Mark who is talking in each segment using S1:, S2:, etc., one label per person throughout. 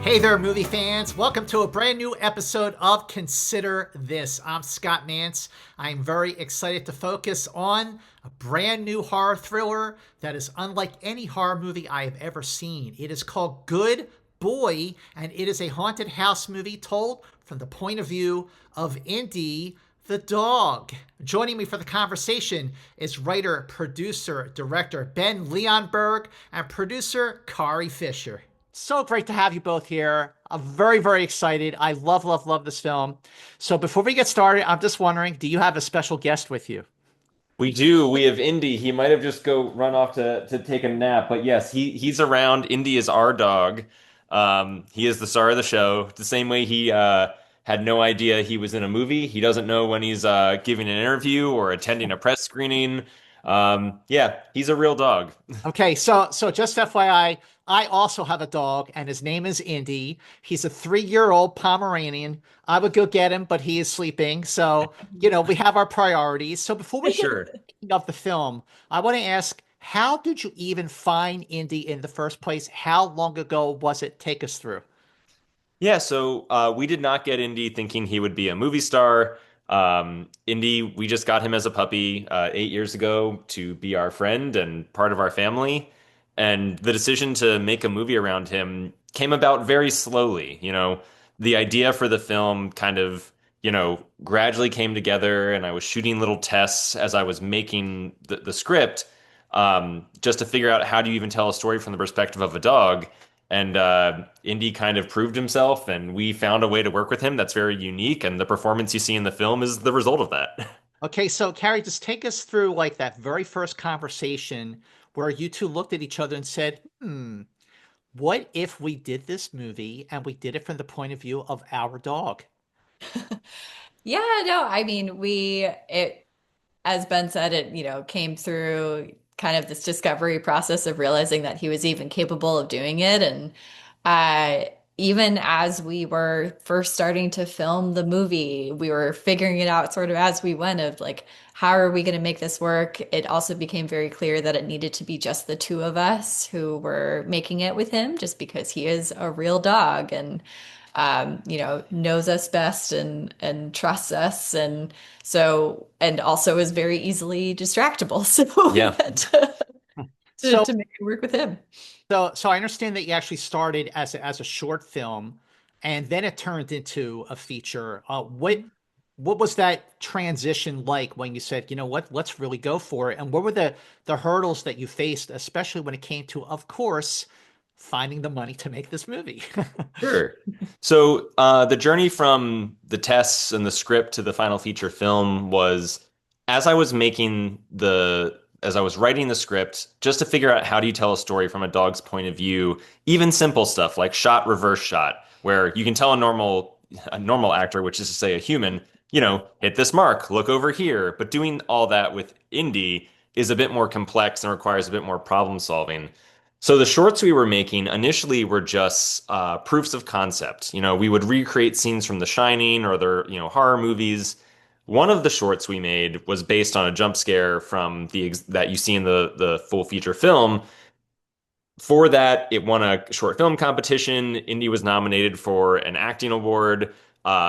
S1: Hey there, movie fans. Welcome to a brand new episode of Consider This. I'm Scott Mantz. I'm very excited to focus on a brand new horror thriller that is unlike any horror movie I have ever seen. It is called Good Boy, and it is a haunted house movie told from the point of view of Indy the Dog. Joining me for the conversation is writer, producer, director Ben Leonberg and producer Kari Fischer. So great to have you both here. I'm very, very excited. I love, love, love this film. So before we get started, I'm just wondering, do you have a special guest with you?
S2: We do. We have Indy. He might have just go run off to take a nap, but yes, he's around. Indy is our dog. He is the star of the show. The same way he had no idea he was in a movie. He doesn't know when he's giving an interview or attending a press screening. Yeah, he's a real dog.
S1: Okay, so just FYI, I also have a dog, and his name is Indy. He's a 3-year-old Pomeranian. I would go get him, but he is sleeping. So, we have our priorities. So before
S2: For
S1: we get
S2: sure.
S1: of the film, I want to ask, how did you even find Indy in the first place? How long ago was it? Take us through.
S2: Yeah, so we did not get Indy thinking he would be a movie star. Indy, we just got him as a puppy 8 years ago to be our friend and part of our family. And the decision to make a movie around him came about very slowly. The idea for the film kind of, gradually came together, and I was shooting little tests as I was making the script, just to figure out how do you even tell a story from the perspective of a dog. And Indy kind of proved himself, and we found a way to work with him that's very unique. And the performance you see in the film is the result of that.
S1: Okay, so Carrie, just take us through like that very first conversation where you two looked at each other and said, what if we did this movie and we did it from the point of view of our dog?
S3: Yeah, no, I mean, as Ben said, it, came through kind of this discovery process of realizing that he was even capable of doing it. And uh, even as we were first starting to film the movie, we were figuring it out sort of as we went of like, how are we going to make this work? It also became very clear that it needed to be just the two of us who were making it with him, just because he is a real dog and knows us best and trusts us, and and also is very easily distractible. So we
S2: Yeah.
S3: had
S1: So,
S3: to make it work with him.
S1: so I understand that you actually started as a short film, and then it turned into a feature. What was that transition like when you said, you know what, let's really go for it? And what were the hurdles that you faced, especially when it came to, of course, finding the money to make this movie?
S2: Sure. So the journey from the tests and the script to the final feature film was as I was as I was writing the script, just to figure out how do you tell a story from a dog's point of view, even simple stuff like shot, reverse shot, where you can tell a normal actor, which is to say a human, hit this mark, look over here. But doing all that with Indy is a bit more complex and requires a bit more problem solving. So the shorts we were making initially were just proofs of concept. We would recreate scenes from The Shining or other, horror movies. One of the shorts we made was based on a jump scare from that you see in the full feature film. For that, it won a short film competition. Indy was nominated for an acting award,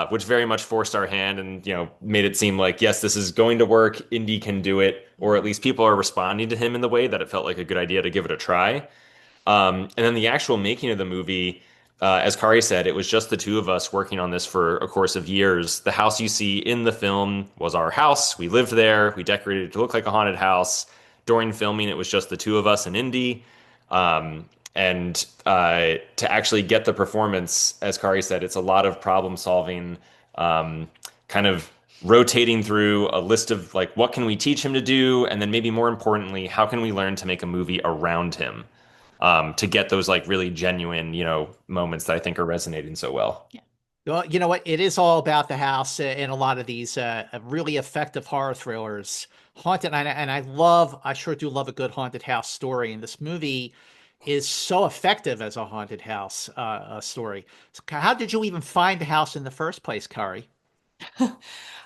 S2: which very much forced our hand and made it seem like yes, this is going to work. Indy can do it, or at least people are responding to him in the way that it felt like a good idea to give it a try. And then the actual making of the movie, as Kari said, it was just the two of us working on this for a course of years. The house you see in the film was our house. We lived there. We decorated it to look like a haunted house. During filming, it was just the two of us and Indy. And to actually get the performance, as Kari said, it's a lot of problem solving, kind of rotating through a list of like, what can we teach him to do? And then maybe more importantly, how can we learn to make a movie around him? To get those like really genuine, moments that I think are resonating so well.
S1: Well, you know what? It is all about the house in a lot of these really effective horror thrillers. Haunted, and I sure do love a good haunted house story. And this movie is so effective as a haunted house story. So how did you even find the house in the first place, Kari?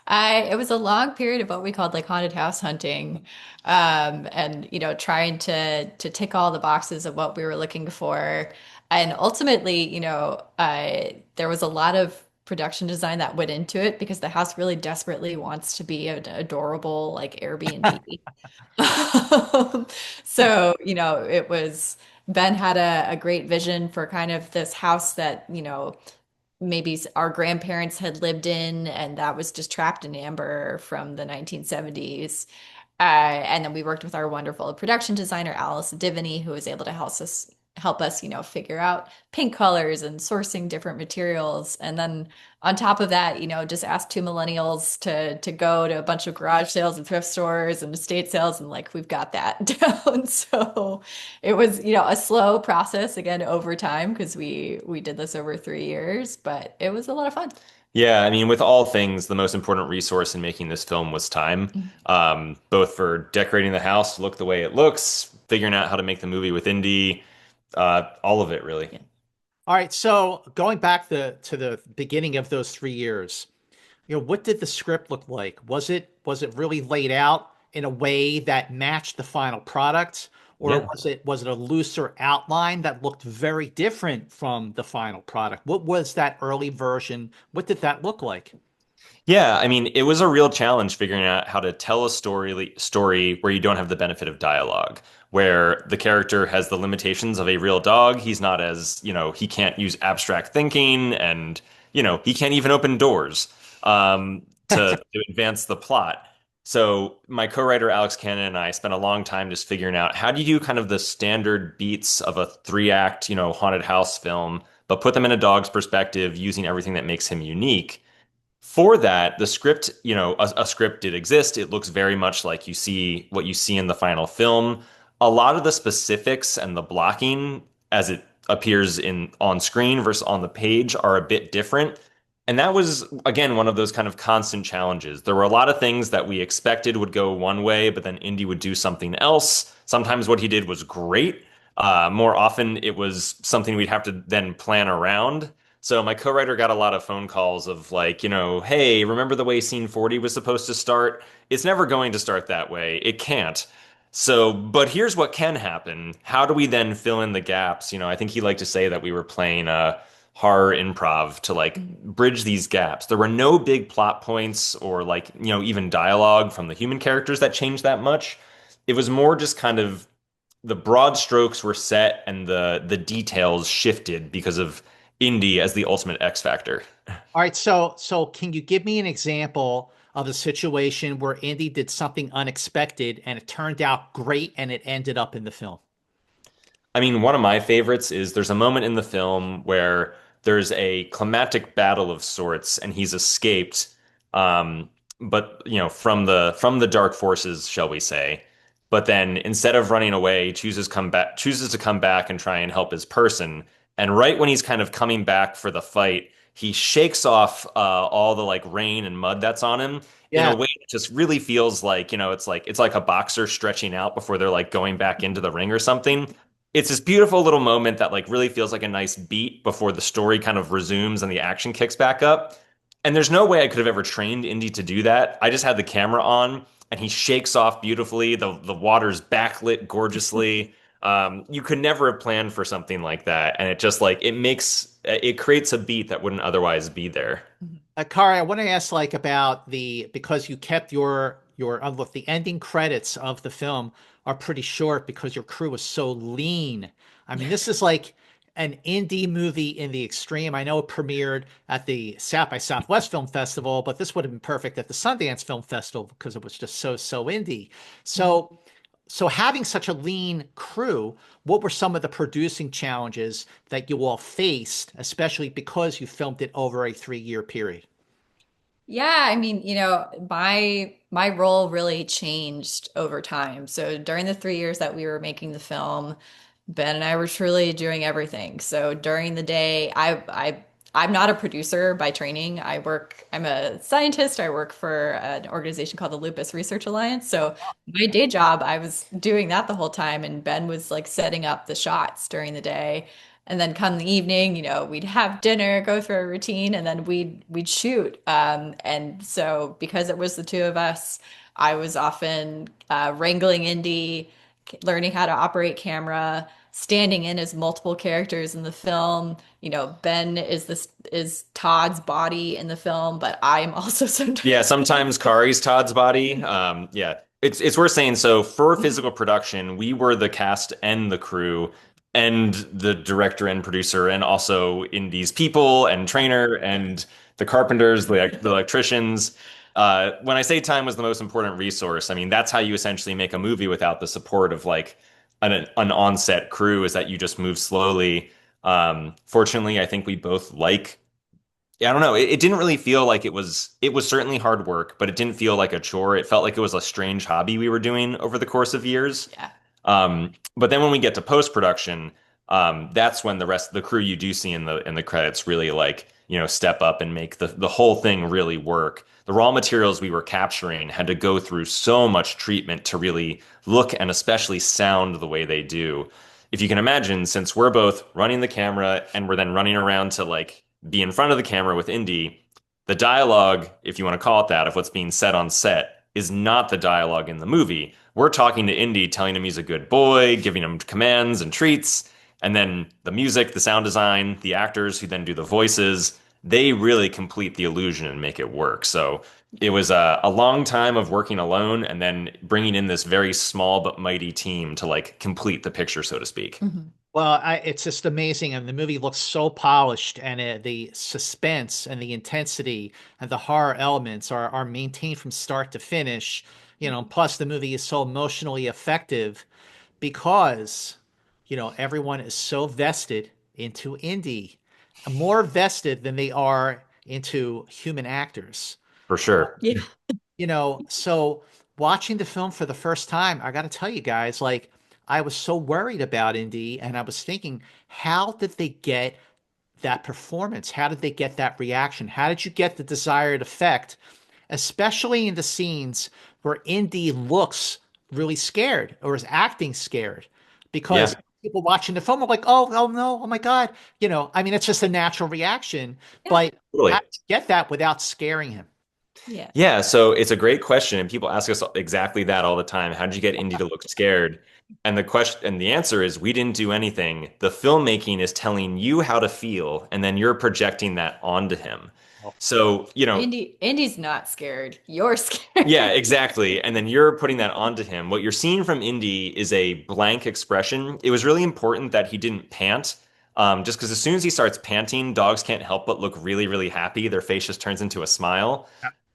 S3: It was a long period of what we called like haunted house hunting, and trying to tick all the boxes of what we were looking for. And ultimately, there was a lot of production design that went into it because the house really desperately wants to be an adorable like Airbnb. So, it was Ben had a great vision for kind of this house that, maybe our grandparents had lived in, and that was just trapped in amber from the 1970s. And then we worked with our wonderful production designer, Alice Divany, who was able to help us, figure out paint colors and sourcing different materials. And then on top of that, just ask two millennials to go to a bunch of garage sales and thrift stores and estate sales, and like we've got that down. So it was, a slow process again over time because we did this over 3 years, but it was a lot of fun.
S2: Yeah, I mean, with all things, the most important resource in making this film was time, both for decorating the house to look the way it looks, figuring out how to make the movie with Indy, all of it, really.
S3: Yeah.
S1: All right, so going back to the beginning of those 3 years, what did the script look like? Was it really laid out in a way that matched the final product, or
S2: Yeah.
S1: was it a looser outline that looked very different from the final product? What was that early version? What did that look like?
S2: Yeah, I mean, it was a real challenge figuring out how to tell a story where you don't have the benefit of dialogue, where the character has the limitations of a real dog. He's not as, he can't use abstract thinking and, he can't even open doors to advance the plot. So my co-writer Alex Cannon and I spent a long time just figuring out how do you do kind of the standard beats of a three-act, haunted house film, but put them in a dog's perspective using everything that makes him unique. For that, the script, a script did exist. It looks very much like you see what you see in the final film. A lot of the specifics and the blocking as it appears in on screen versus on the page are a bit different. And that was, again, one of those kind of constant challenges. There were a lot of things that we expected would go one way, but then Indy would do something else. Sometimes what he did was great. More often, it was something we'd have to then plan around. So my co-writer got a lot of phone calls of like, hey, remember the way scene 40 was supposed to start? It's never going to start that way. It can't. So, but here's what can happen. How do we then fill in the gaps? I think he liked to say that we were playing horror improv to like bridge these gaps. There were no big plot points or like, even dialogue from the human characters that changed that much. It was more just kind of the broad strokes were set and the details shifted because of Indy as the ultimate X factor.
S1: All right, so can you give me an example of a situation where Andy did something unexpected and it turned out great and it ended up in the film?
S2: I mean, one of my favorites is there's a moment in the film where there's a climactic battle of sorts and he's escaped, but from the dark forces, shall we say. But then instead of running away, chooses to come back and try and help his person. And right when he's kind of coming back for the fight, he shakes off all the like rain and mud that's on him in a
S1: Yeah.
S2: way that just really feels like, it's like a boxer stretching out before they're like going back into the ring or something. It's this beautiful little moment that like really feels like a nice beat before the story kind of resumes and the action kicks back up. And there's no way I could have ever trained Indy to do that. I just had the camera on and he shakes off beautifully. The water's backlit gorgeously. You could never have planned for something like that. And it just like it creates a beat that wouldn't otherwise be there.
S1: Kari, I want to ask like about because you kept your look, the ending credits of the film are pretty short because your crew was so lean. I mean, this is like an indie movie in the extreme. I know it premiered at the South by Southwest Film Festival, but this would have been perfect at the Sundance Film Festival because it was just so indie. So so having such a lean crew, what were some of the producing challenges that you all faced, especially because you filmed it over a 3 year period?
S3: Yeah, I mean, my role really changed over time. So during the 3 years that we were making the film, Ben and I were truly doing everything. So during the day, I'm not a producer by training. I'm a scientist. I work for an organization called the Lupus Research Alliance. So my day job, I was doing that the whole time, and Ben was like setting up the shots during the day. And then come the evening, we'd have dinner, go through a routine, and then we'd shoot. And so because it was the two of us, I was often wrangling Indy, learning how to operate camera, standing in as multiple characters in the film. Ben is Todd's body in the film, but I'm also
S2: Yeah,
S3: sometimes.
S2: sometimes Kari's Todd's body. Yeah, it's worth saying. So for physical production, we were the cast and the crew, and the director and producer, and also Indy's people and trainer and the carpenters, the electricians. When I say time was the most important resource, I mean that's how you essentially make a movie without the support of like an on-set crew. Is that you just move slowly. Fortunately, I think we both like yeah, I don't know. It didn't really feel like it was certainly hard work, but it didn't feel like a chore. It felt like it was a strange hobby we were doing over the course of years.
S3: Yeah.
S2: But then when we get to post-production, that's when the rest of the crew you do see in the credits really like, step up and make the whole thing really work. The raw materials we were capturing had to go through so much treatment to really look and especially sound the way they do. If you can imagine, since we're both running the camera and we're then running around to like be in front of the camera with Indy, the dialogue, if you want to call it that, of what's being said on set is not the dialogue in the movie. We're talking to Indy, telling him he's a good boy, giving him commands and treats. And then the music, the sound design, the actors who then do the voices, they really complete the illusion and make it work. So it was a long time of working alone and then bringing in this very small but mighty team to like complete the picture, so to speak.
S3: Mhm.
S1: Well, it's just amazing, and the movie looks so polished, and the suspense and the intensity and the horror elements are maintained from start to finish. Plus the movie is so emotionally effective because, everyone is so vested into Indy, more vested than they are into human actors.
S2: For sure.
S3: Yeah.
S1: So watching the film for the first time, I got to tell you guys, like, I was so worried about Indy, and I was thinking, how did they get that performance? How did they get that reaction? How did you get the desired effect, especially in the scenes where Indy looks really scared or is acting scared? Because
S2: Yeah,
S1: people watching the film are like, oh, oh no, oh my God. I mean, it's just a natural reaction,
S3: Yeah.
S1: but how
S2: totally.
S1: did you get that without scaring him?
S3: Yeah.
S2: Yeah, so it's a great question, and people ask us exactly that all the time. How did you get Indy to look scared? And the answer is we didn't do anything. The filmmaking is telling you how to feel, and then you're projecting that onto him. So,
S3: Indy's not scared. You're scared.
S2: yeah, exactly. And then you're putting that onto him. What you're seeing from Indy is a blank expression. It was really important that he didn't pant. Just because as soon as he starts panting, dogs can't help but look really, really happy. Their face just turns into a smile.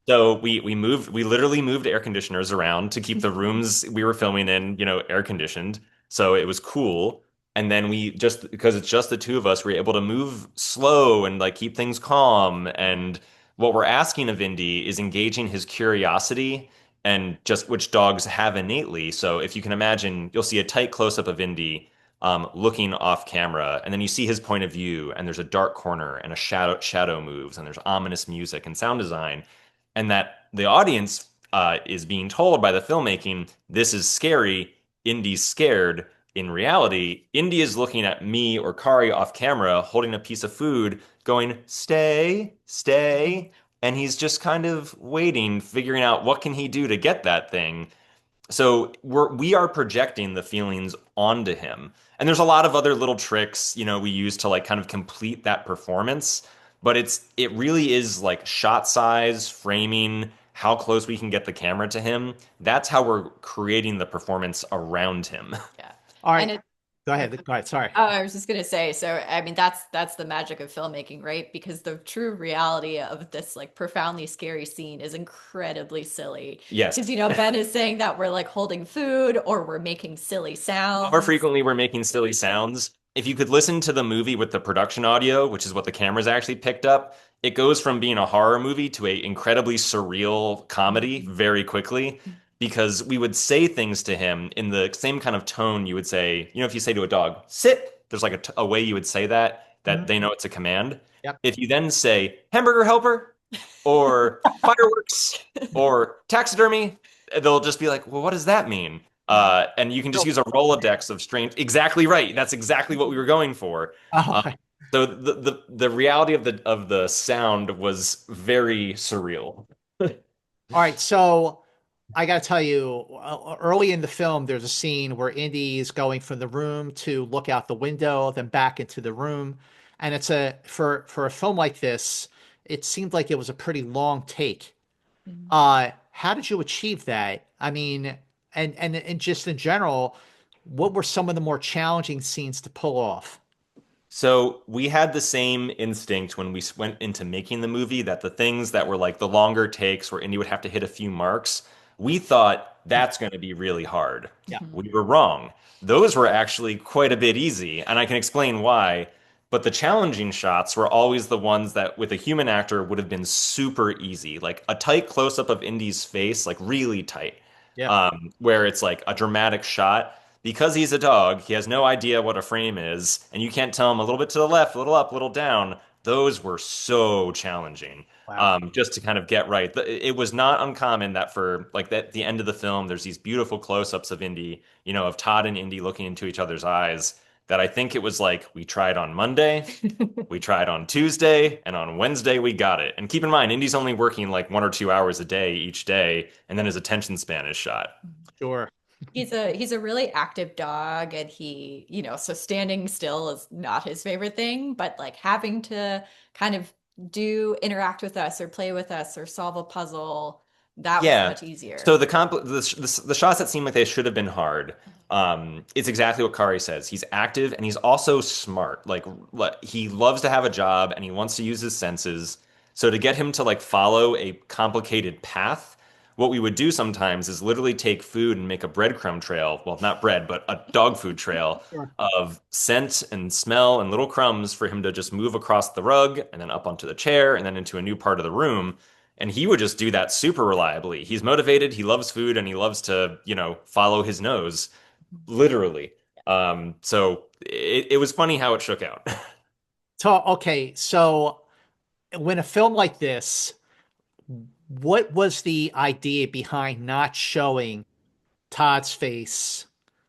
S2: So we literally moved air conditioners around to keep the rooms we were filming in, air conditioned. So it was cool. And then we just because it's just the two of us, we're able to move slow and like keep things calm. And what we're asking of Indy is engaging his curiosity and just which dogs have innately. So if you can imagine, you'll see a tight close up of Indy looking off camera, and then you see his point of view, and there's a dark corner and a shadow moves, and there's ominous music and sound design and that the audience is being told by the filmmaking, this is scary. Indy's scared. In reality, Indy is looking at me or Kari off camera, holding a piece of food, going, stay, stay. And he's just kind of waiting, figuring out what can he do to get that thing. So we are projecting the feelings onto him. And there's a lot of other little tricks, we use to like kind of complete that performance, but it really is like shot size, framing, how close we can get the camera to him. That's how we're creating the performance around him.
S3: Yeah.
S1: All
S3: And
S1: right. Go ahead. Go ahead. Sorry.
S3: oh, I was just gonna say, so I mean that's the magic of filmmaking, right? Because the true reality of this like profoundly scary scene is incredibly silly.
S2: Yes.
S3: Because Ben is saying that we're like holding food or we're making silly
S2: More
S3: sounds.
S2: frequently, we're making silly sounds. If you could listen to the movie with the production audio, which is what the cameras actually picked up, it goes from being a horror movie to a incredibly surreal comedy very quickly because we would say things to him in the same kind of tone you would say, if you say to a dog, sit, there's like a way you would say that
S1: Mhm.
S2: they know it's a command.
S1: Yep.
S2: If you then say hamburger helper or fireworks or taxidermy, they'll just be like, well, what does that mean? And you can just use a Rolodex of strange. Exactly right. That's exactly what we were going for.
S1: Oh,
S2: Uh, so the reality of the sound was very surreal.
S1: all right. So I got to tell you, early in the film, there's a scene where Indy is going from the room to look out the window, then back into the room, and it's a for a film like this, it seemed like it was a pretty long take. How did you achieve that? I mean, and just in general, what were some of the more challenging scenes to pull off?
S2: So we had the same instinct when we went into making the movie that the things that were like the longer takes where Indy would have to hit a few marks, we thought that's going to be really hard.
S1: Yeah.
S2: We were wrong. Those were actually quite a bit easy, and I can explain why. But the challenging shots were always the ones that, with a human actor, would have been super easy. Like a tight close-up of Indy's face, like really tight,
S1: Yeah.
S2: where it's like a dramatic shot because he's a dog, he has no idea what a frame is, and you can't tell him a little bit to the left, a little up, a little down. Those were so challenging,
S1: Wow.
S2: just to kind of get right. It was not uncommon that for like that the end of the film, there's these beautiful close-ups of Indy, of Todd and Indy looking into each other's eyes. That I think it was like we tried on Monday, we tried on Tuesday, and on Wednesday we got it. And keep in mind, Indy's only working like 1 or 2 hours a day each day, and then his attention span is shot.
S1: Sure.
S3: He's a really active dog, and so standing still is not his favorite thing, but like having to kind of interact with us or play with us or solve a puzzle, that was
S2: Yeah.
S3: much easier.
S2: So the shots that seem like they should have been hard, it's exactly what Kari says. He's active and he's also smart. He loves to have a job and he wants to use his senses. So to get him to like follow a complicated path, what we would do sometimes is literally take food and make a breadcrumb trail. Well, not bread, but a dog food trail
S1: Sure.
S2: of scent and smell and little crumbs for him to just move across the rug and then up onto the chair and then into a new part of the room. And he would just do that super reliably. He's motivated, he loves food, and he loves to, follow his nose, literally. So it was funny how it shook out.
S1: So, okay, so when a film like this, what was the idea behind not showing Todd's face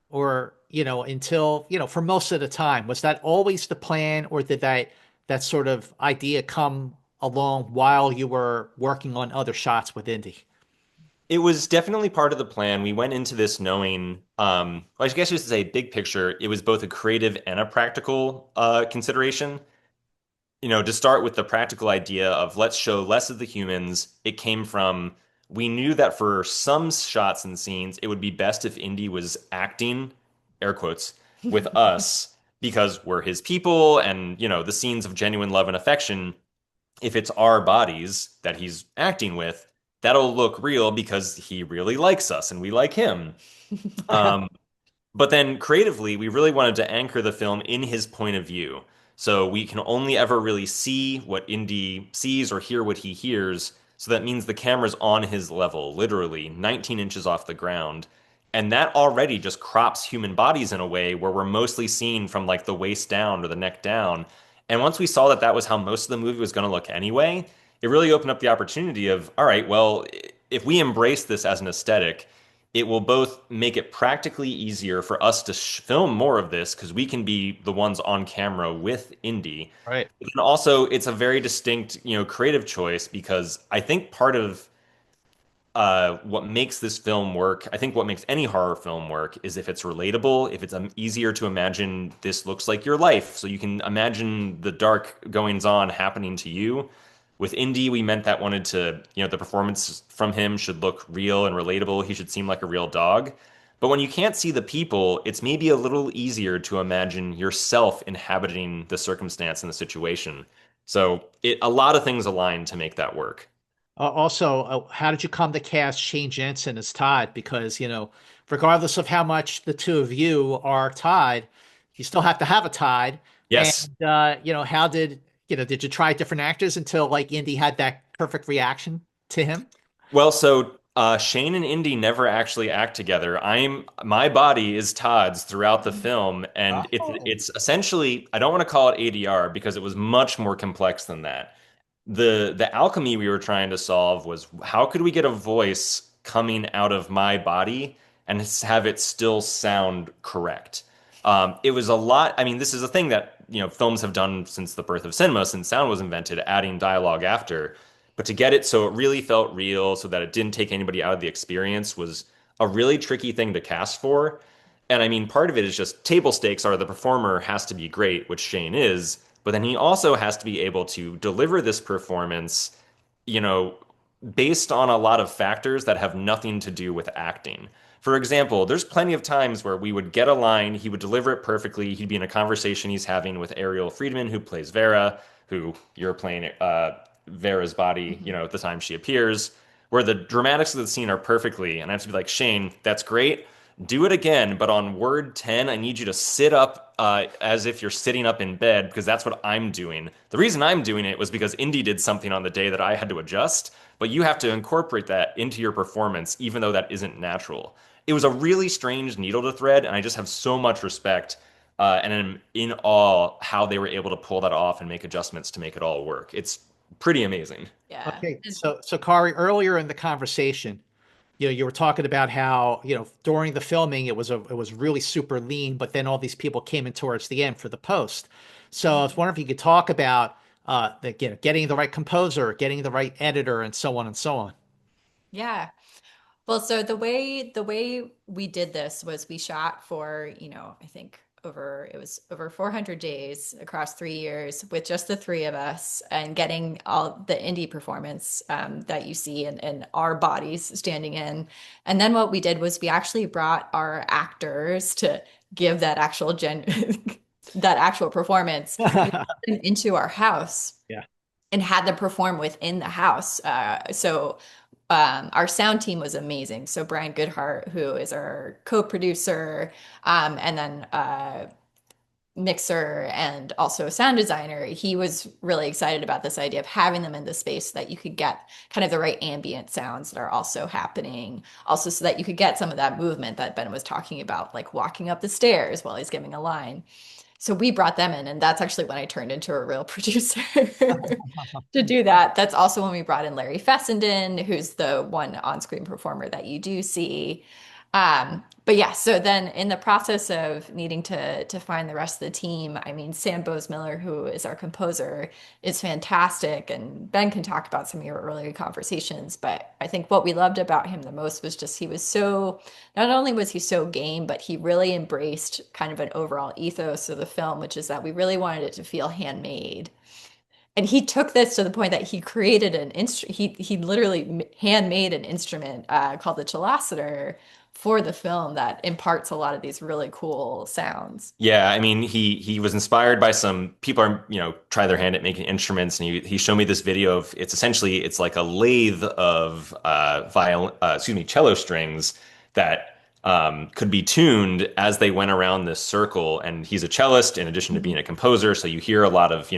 S1: or, until, for most of the time? Was that always the plan, or did that sort of idea come along while you were working on other shots with Indy?
S2: It was definitely part of the plan. We went into this knowing, well, I guess just to say, big picture, it was both a creative and a practical consideration. To start with the practical idea of let's show less of the humans, it came from we knew that for some shots and scenes, it would be best if Indy was acting, air quotes, with us because we're his people and, the scenes of genuine love and affection, if it's our bodies that he's acting with, that'll look real because he really likes us and we like him. Um, but then creatively, we really wanted to anchor the film in his point of view. So we can only ever really see what Indy sees or hear what he hears. So that means the camera's on his level, literally 19 inches off the ground. And that already just crops human bodies in a way where we're mostly seen from like the waist down or the neck down. And once we saw that that was how most of the movie was going to look anyway, it really opened up the opportunity of, all right, well, if we embrace this as an aesthetic, it will both make it practically easier for us to film more of this because we can be the ones on camera with Indy.
S1: Right.
S2: And also, it's a very distinct, creative choice because I think part of what makes this film work, I think what makes any horror film work is if it's relatable, if it's easier to imagine this looks like your life. So you can imagine the dark goings on happening to you. With Indy, we meant that wanted to, the performance from him should look real and relatable. He should seem like a real dog. But when you can't see the people, it's maybe a little easier to imagine yourself inhabiting the circumstance and the situation. So a lot of things align to make that work.
S1: Also, how did you come to cast Shane Jensen as Todd? Because, regardless of how much the two of you are tied, you still have to have a Todd. And,
S2: Yes.
S1: how did you try different actors until like Indy had that perfect reaction to him?
S2: Well, so Shane and Indy never actually act together. My body is Todd's throughout the film, and
S1: Oh,
S2: it's essentially I don't want to call it ADR because it was much more complex than that. The alchemy we were trying to solve was how could we get a voice coming out of my body and have it still sound correct. It was a lot. I mean, this is a thing that films have done since the birth of cinema, since sound was invented, adding dialogue after. But to get it so it really felt real, so that it didn't take anybody out of the experience, was a really tricky thing to cast for. And I mean, part of it is just table stakes are the performer has to be great, which Shane is, but then he also has to be able to deliver this performance, you know, based on a lot of factors that have nothing to do with acting. For example, there's plenty of times where we would get a line, he would deliver it perfectly. He'd be in a conversation he's having with Ariel Friedman, who plays Vera, who you're playing Vera's body,
S1: Mhm.
S2: at the time she appears, where the dramatics of the scene are perfectly. And I have to be like, Shane, that's great. Do it again, but on word 10, I need you to sit up as if you're sitting up in bed because that's what I'm doing. The reason I'm doing it was because Indy did something on the day that I had to adjust, but you have to incorporate that into your performance, even though that isn't natural. It was a really strange needle to thread, and I just have so much respect and am in awe how they were able to pull that off and make adjustments to make it all work. It's pretty amazing.
S3: Yeah.
S1: Okay, so Kari, earlier in the conversation, you were talking about how, during the filming it was really super lean, but then all these people came in towards the end for the post. So I was wondering if you could talk about getting the right composer, getting the right editor, and so on and so on.
S3: Yeah. Well, so the way we did this was we shot for, I think over 400 days across 3 years with just the three of us and getting all the indie performance that you see and our bodies standing in. And then what we did was we actually brought our actors to give that actual that actual performance. We brought them into our house
S1: Yeah.
S3: and had them perform within the house. Our sound team was amazing. So Brian Goodhart, who is our co-producer, and then mixer and also sound designer, he was really excited about this idea of having them in the space so that you could get kind of the right ambient sounds that are also happening. Also, so that you could get some of that movement that Ben was talking about, like walking up the stairs while he's giving a line. So we brought them in, and that's actually when I turned into a real producer to do that. That's also when we brought in Larry Fessenden, who's the one on-screen performer that you do see. But yeah, so then in the process of needing to find the rest of the team, I mean, Sam Bose-Miller, who is our composer, is fantastic, and Ben can talk about some of your earlier conversations. But I think what we loved about him the most was just he was so, not only was he so game, but he really embraced kind of an overall ethos of the film, which is that we really wanted it to feel handmade. And he took this to the point that he created an instrument. He literally handmade an instrument called the chelacitor for the film that imparts a lot of these really cool sounds.
S2: Yeah, I mean, he was inspired by some people are, try their hand at making instruments, and he showed me this video of it's like a lathe of cello strings that could be tuned as they went around this circle. And he's a cellist in addition to being a composer, so you hear a lot of,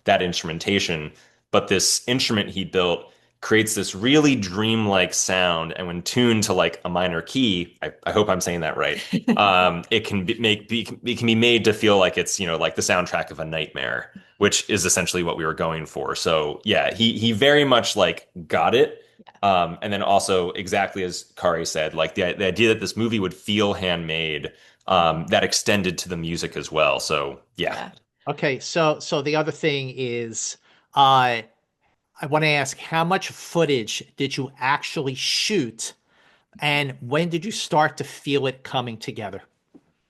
S2: that instrumentation. But this instrument he built creates this really dreamlike sound, and when tuned to like a minor key, I hope I'm saying that right. It can it can be made to feel like it's like the soundtrack of a nightmare, which is essentially what we were going for. So yeah, he very much like got it. And then also exactly as Kari said, like the idea that this movie would feel handmade, that extended to the music as well. So yeah.
S3: Yeah.
S1: Okay, so the other thing is, uh, I want to ask, how much footage did you actually shoot, and when did you start to feel it coming together?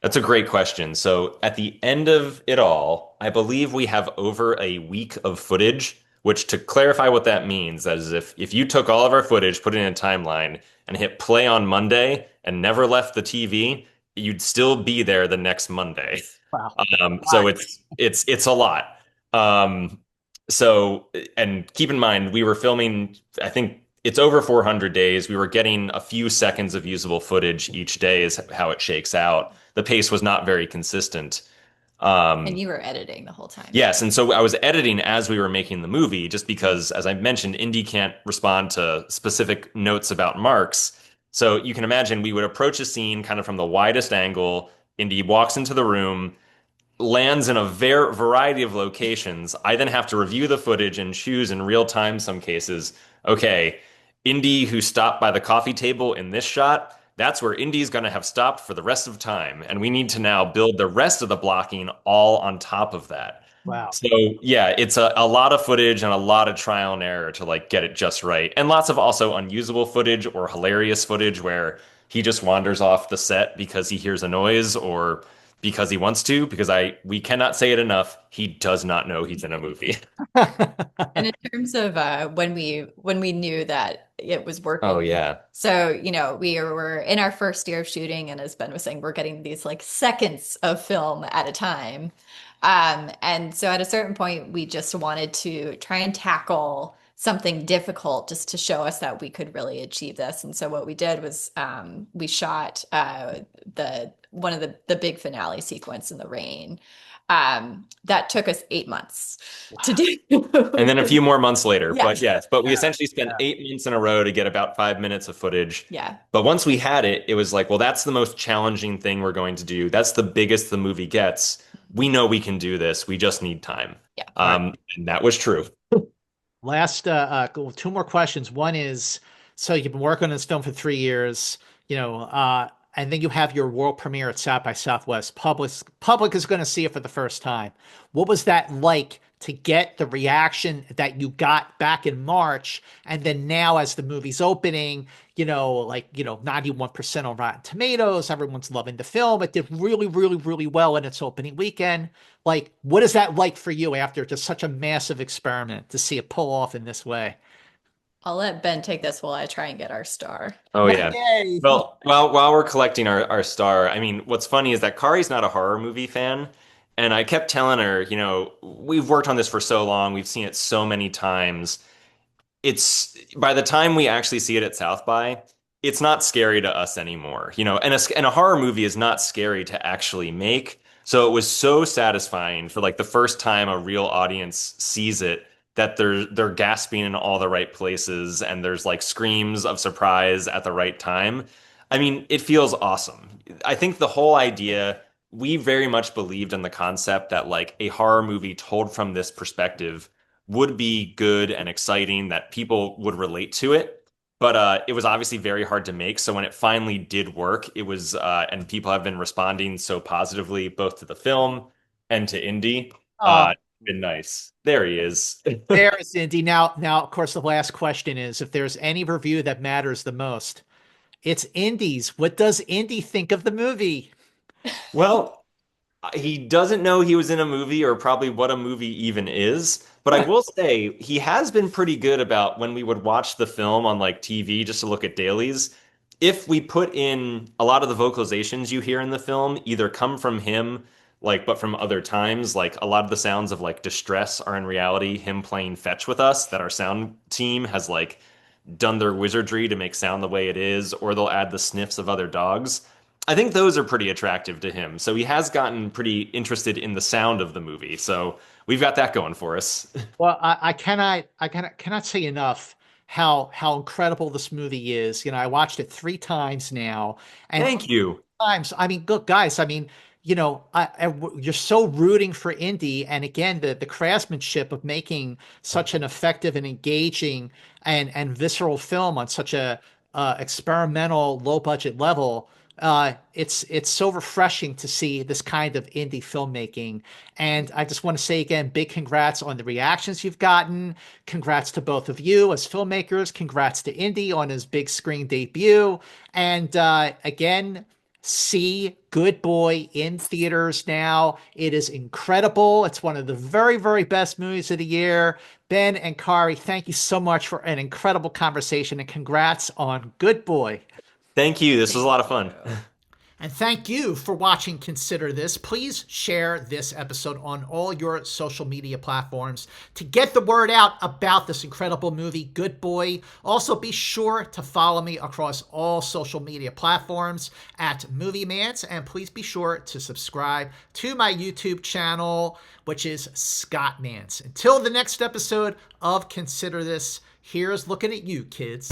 S2: That's a great question. So at the end of it all, I believe we have over a week of footage, which to clarify what that means, that is if you took all of our footage, put it in a timeline, and hit play on Monday and never left the TV, you'd still be there the next Monday.
S1: Wow.
S2: So it's a lot. Um, so and keep in mind we were filming, I think it's over 400 days. We were getting a few seconds of usable footage each day is how it shakes out. The pace was not very consistent.
S3: And
S2: Um,
S3: you were editing the whole time.
S2: yes, and so I was editing as we were making the movie, just because, as I mentioned, Indy can't respond to specific notes about marks. So you can imagine we would approach a scene kind of from the widest angle. Indy walks into the room, lands in a variety of locations. I then have to review the footage and choose in real time some cases. Okay, Indy who stopped by the coffee table in this shot, that's where Indy's going to have stopped for the rest of time. And we need to now build the rest of the blocking all on top of that.
S1: Wow.
S2: So yeah, it's a lot of footage and a lot of trial and error to like get it just right. And lots of also unusable footage or hilarious footage where he just wanders off the set because he hears a noise or because he wants to, because we cannot say it enough, he does not know he's in a movie.
S3: And in terms of when we knew that it was
S2: Oh
S3: working,
S2: yeah.
S3: so we were in our first year of shooting, and as Ben was saying, we're getting these like seconds of film at a time. And so at a certain point, we just wanted to try and tackle something difficult just to show us that we could really achieve this. And so what we did was we shot the one of the big finale sequence in the rain. That took us 8 months to do.
S2: And then a few more months later. But
S3: Yes.
S2: yes, but we
S1: Yeah.
S2: essentially spent 8 months in a row to get about 5 minutes of footage.
S3: Yeah.
S2: But once we had it, it was like, well, that's the most challenging thing we're going to do. That's the biggest the movie gets. We know we can do this. We just need time.
S3: Yeah.
S2: And that was true.
S1: Last, two more questions. One is, so you've been working on this film for 3 years, and then you have your world premiere at South by Southwest. Public is going to see it for the first time. What was that like to get the reaction that you got back in March, and then now as the movie's opening, 91% on Rotten Tomatoes, everyone's loving the film. It did really, really, really well in its opening weekend. Like, what is that like for you after just such a massive experiment to see it pull off in this way?
S3: I'll let Ben take this while I try and get our star.
S2: Oh yeah.
S1: Yay!
S2: Well, while we're collecting our star, I mean, what's funny is that Kari's not a horror movie fan, and I kept telling her, we've worked on this for so long, we've seen it so many times. It's by the time we actually see it at South by, it's not scary to us anymore. And a horror movie is not scary to actually make. So it was so satisfying for like the first time a real audience sees it that they're gasping in all the right places and there's like screams of surprise at the right time. I mean, it feels awesome. I think the whole idea, we very much believed in the concept that like a horror movie told from this perspective would be good and exciting, that people would relate to it. But it was obviously very hard to make. So when it finally did work, it was, and people have been responding so positively both to the film and to Indy.
S1: Oh,
S2: Been nice. There he is.
S1: there's Indy. Now, of course, the last question is, if there's any review that matters the most, it's Indy's. What does Indy think of the movie?
S2: Well, he doesn't know he was in a movie or probably what a movie even is. But I will say he has been pretty good about when we would watch the film on like TV just to look at dailies. If we put in a lot of the vocalizations you hear in the film, either come from him, like, but from other times, like a lot of the sounds of like distress are in reality him playing fetch with us, that our sound team has like done their wizardry to make sound the way it is, or they'll add the sniffs of other dogs. I think those are pretty attractive to him. So he has gotten pretty interested in the sound of the movie. So we've got that going for us.
S1: Well, I cannot say enough how incredible this movie is. I watched it 3 times now, and
S2: Thank you.
S1: times. I mean, good guys. I mean, you're so rooting for Indy, and again, the craftsmanship of making such an effective and engaging and visceral film on such a experimental, low budget level. It's so refreshing to see this kind of indie filmmaking. And I just want to say again, big congrats on the reactions you've gotten. Congrats to both of you as filmmakers. Congrats to Indy on his big screen debut. And again, see Good Boy in theaters now. It is incredible. It's one of the very, very best movies of the year. Ben and Kari, thank you so much for an incredible conversation, and congrats on Good Boy.
S2: Thank you. This was a lot of fun.
S1: And thank you for watching Consider This. Please share this episode on all your social media platforms to get the word out about this incredible movie, Good Boy. Also, be sure to follow me across all social media platforms at Movie Mantz, and please be sure to subscribe to my YouTube channel, which is Scott Mantz. Until the next episode of Consider This, here's looking at you, kids.